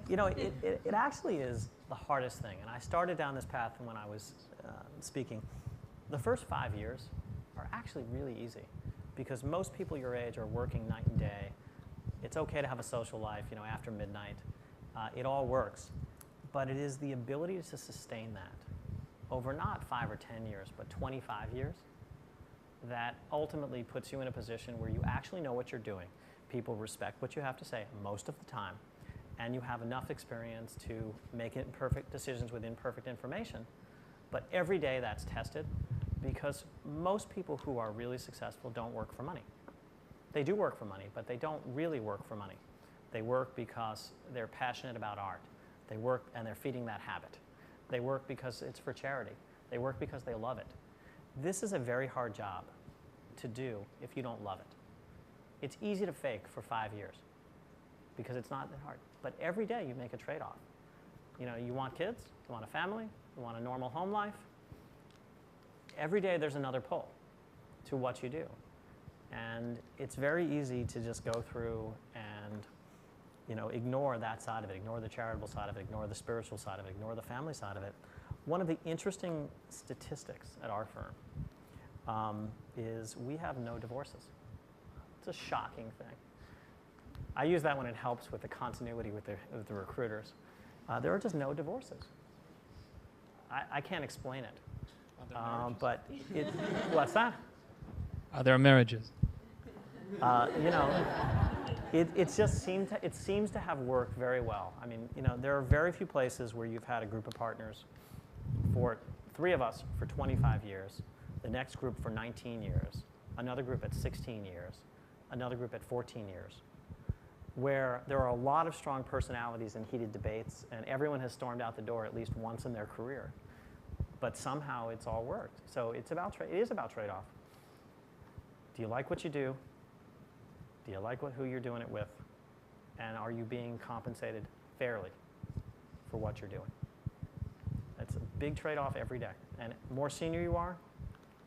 You know, it actually is the hardest thing. And I started down this path when I was speaking. The first 5 years are actually really easy because most people your age are working night and day. It's okay to have a social life, you know, after midnight. It all works. But it is the ability to sustain that over not 5 or 10 years, but 25 years, that ultimately puts you in a position where you actually know what you're doing. People respect what you have to say most of the time, and you have enough experience to make imperfect decisions with imperfect information. But every day that's tested because most people who are really successful don't work for money. They do work for money, but they don't really work for money. They work because they're passionate about art. They work and they're feeding that habit. They work because it's for charity. They work because they love it. This is a very hard job to do if you don't love it. It's easy to fake for 5 years because it's not that hard. But every day you make a trade-off. You know, you want kids, you want a family, you want a normal home life. Every day there's another pull to what you do. And it's very easy to just go through and, you know, ignore that side of it, ignore the charitable side of it, ignore the spiritual side of it, ignore the family side of it. One of the interesting statistics at our firm is we have no divorces. It's a shocking thing. I use that when it helps with the continuity with the recruiters. There are just no divorces. I can't explain it. But what's that? Are there marriages? You know, it seems to have worked very well. I mean, you know, there are very few places where you've had a group of partners for 3 of us for 25 years, the next group for 19 years, another group at 16 years, another group at 14 years, where there are a lot of strong personalities and heated debates, and everyone has stormed out the door at least once in their career. But somehow it's all worked. So it is about trade-off. Do you like what you do? Do you like who you're doing it with? And are you being compensated fairly for what you're doing? It's a big trade-off every day. And the more senior you are,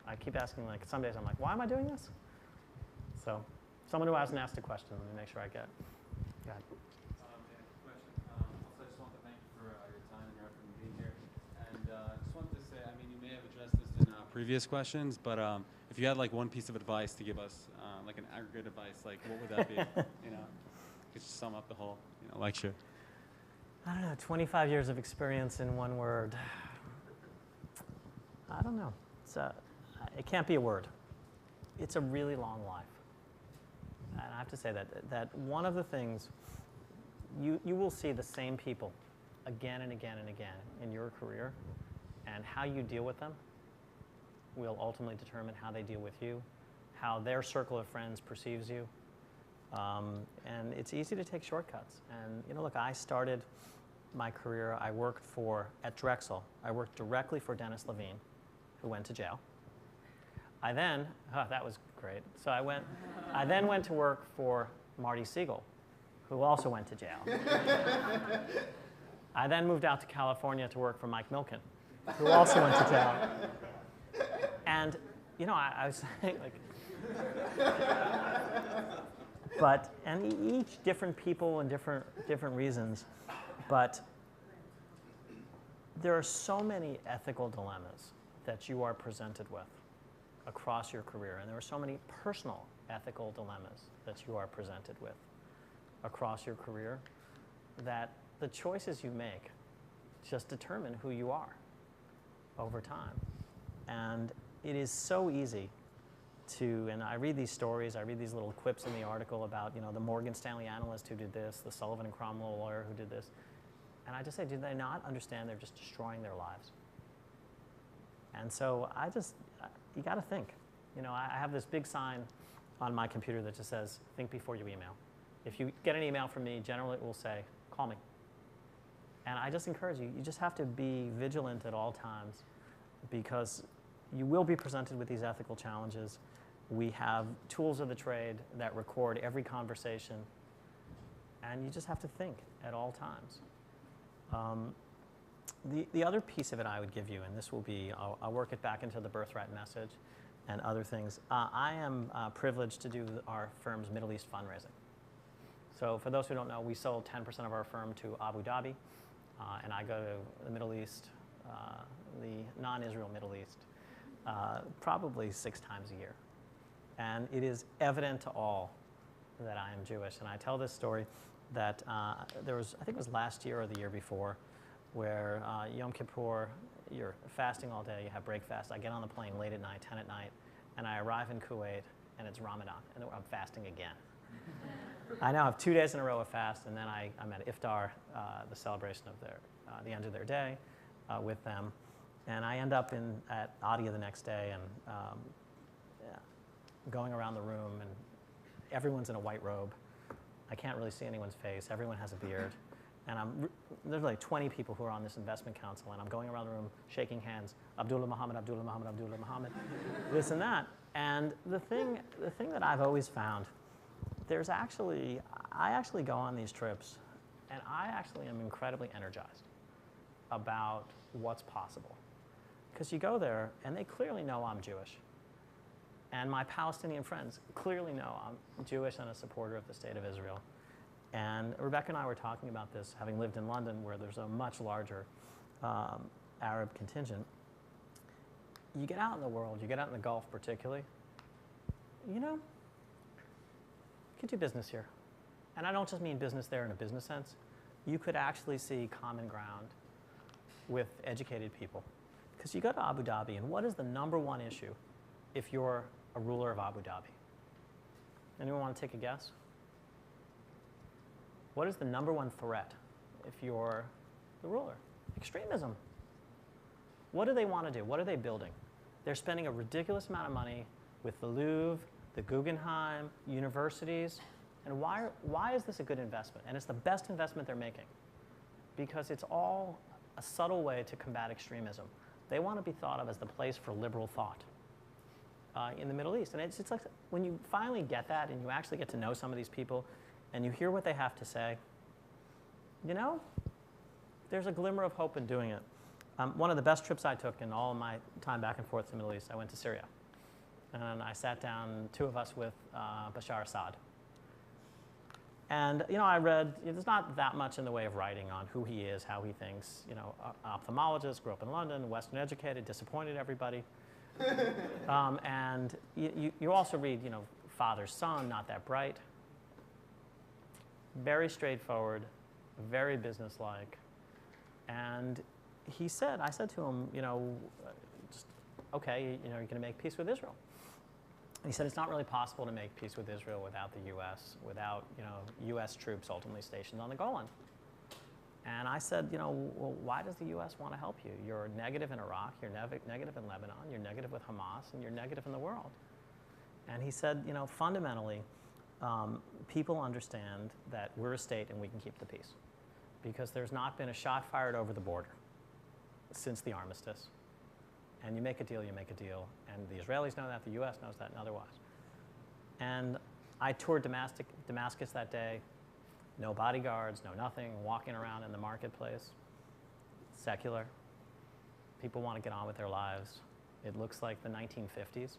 I keep asking, like, some days I'm like, why am I doing this? So someone who hasn't asked a question, let me make sure I get it. Go ahead. Question. Also, I just want to thank you for your time and your effort in being here. And just wanted to say, I mean, you may have addressed this in previous questions, but if you had like one piece of advice to give us, like an aggregate advice, like what would that be? You know, could you sum up the whole lecture? I don't know, 25 years of experience in one word. I don't know. It can't be a word. It's a really long life. And I have to say that one of the things, you will see the same people again and again and again in your career, and how you deal with them will ultimately determine how they deal with you, how their circle of friends perceives you. And it's easy to take shortcuts. And look, I started my career, I worked at Drexel, I worked directly for Dennis Levine, who went to jail. I then, that was great. So I then went to work for Marty Siegel, who also went to jail. I then moved out to California to work for Mike Milken, who also went to jail. And, I was saying, and each different people and different reasons, but there are so many ethical dilemmas that you are presented with across your career, and there are so many personal ethical dilemmas that you are presented with across your career, that the choices you make just determine who you are over time. And it is so easy and I read these stories, I read these little quips in the article about, the Morgan Stanley analyst who did this, the Sullivan and Cromwell lawyer who did this. And I just say, do they not understand they're just destroying their lives? And so you got to think. I have this big sign on my computer that just says, think before you email. If you get an email from me, generally it will say, call me. And I just encourage you, you just have to be vigilant at all times, because you will be presented with these ethical challenges. We have tools of the trade that record every conversation, and you just have to think at all times. The other piece of it I would give you, and this will be, I'll work it back into the birthright message and other things. I am privileged to do our firm's Middle East fundraising. So for those who don't know, we sold 10% of our firm to Abu Dhabi, and I go to the Middle East, the non-Israel Middle East, probably 6 times a year. And it is evident to all that I am Jewish. And I tell this story that there was, I think it was last year or the year before, where Yom Kippur, you're fasting all day, you have breakfast. I get on the plane late at night, 10 at night, and I arrive in Kuwait, and it's Ramadan, and I'm fasting again. I now have 2 days in a row of fast, and then I'm at Iftar, the celebration of the end of their day with them. And I end up at Adia the next day, and going around the room, and everyone's in a white robe. I can't really see anyone's face. Everyone has a beard. And there's like 20 people who are on this investment council, and I'm going around the room shaking hands. Abdullah Muhammad, Abdullah Muhammad, Abdullah Muhammad, this and that. And the thing that I've always found, I actually go on these trips, and I actually am incredibly energized about what's possible. Because you go there, and they clearly know I'm Jewish. And my Palestinian friends clearly know I'm Jewish and a supporter of the State of Israel. And Rebecca and I were talking about this, having lived in London, where there's a much larger Arab contingent. You get out in the world, you get out in the Gulf particularly, you could do business here. And I don't just mean business there in a business sense. You could actually see common ground with educated people. Because you go to Abu Dhabi, and what is the #1 issue if you're a ruler of Abu Dhabi? Anyone want to take a guess? What is the #1 threat if you're the ruler? Extremism. What do they want to do? What are they building? They're spending a ridiculous amount of money with the Louvre, the Guggenheim, universities. And why is this a good investment? And it's the best investment they're making, because it's all a subtle way to combat extremism. They want to be thought of as the place for liberal thought in the Middle East. And it's like when you finally get that and you actually get to know some of these people and you hear what they have to say, there's a glimmer of hope in doing it. One of the best trips I took in all of my time back and forth to the Middle East, I went to Syria. And I sat down, 2 of us, with Bashar Assad. And, I read, there's not that much in the way of writing on who he is, how he thinks. Ophthalmologist, grew up in London, Western educated, disappointed everybody. And you also read, father, son, not that bright. Very straightforward, very businesslike. And I said to him, just, okay, you're going to make peace with Israel. He said, it's not really possible to make peace with Israel without the U.S., without, U.S. troops ultimately stationed on the Golan. And I said, well, why does the U.S. want to help you? You're negative in Iraq, you're negative in Lebanon, you're negative with Hamas, and you're negative in the world. And he said, fundamentally, people understand that we're a state and we can keep the peace because there's not been a shot fired over the border since the armistice. And you make a deal, you make a deal. And the Israelis know that, the U.S. knows that, and otherwise. And I toured Damascus that day. No bodyguards, no nothing, walking around in the marketplace. Secular. People want to get on with their lives. It looks like the 1950s.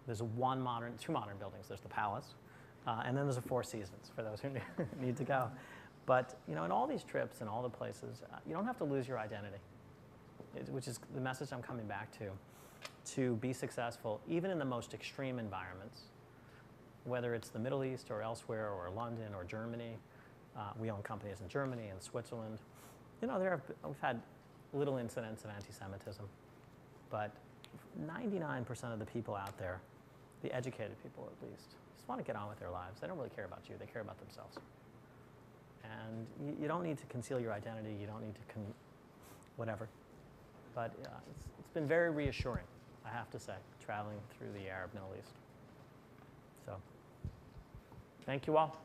There's two modern buildings. There's the palace, and then there's a Four Seasons for those who need to go. But in all these trips and all the places, you don't have to lose your identity, which is the message I'm coming back to be successful, even in the most extreme environments, whether it's the Middle East or elsewhere or London or Germany. We own companies in Germany and Switzerland. We've had little incidents of anti-Semitism, but 99% of the people out there, the educated people at least, just want to get on with their lives. They don't really care about you. They care about themselves. And you don't need to conceal your identity. You don't need to whatever. But it's been very reassuring, I have to say, traveling through the Arab Middle East. So, thank you all.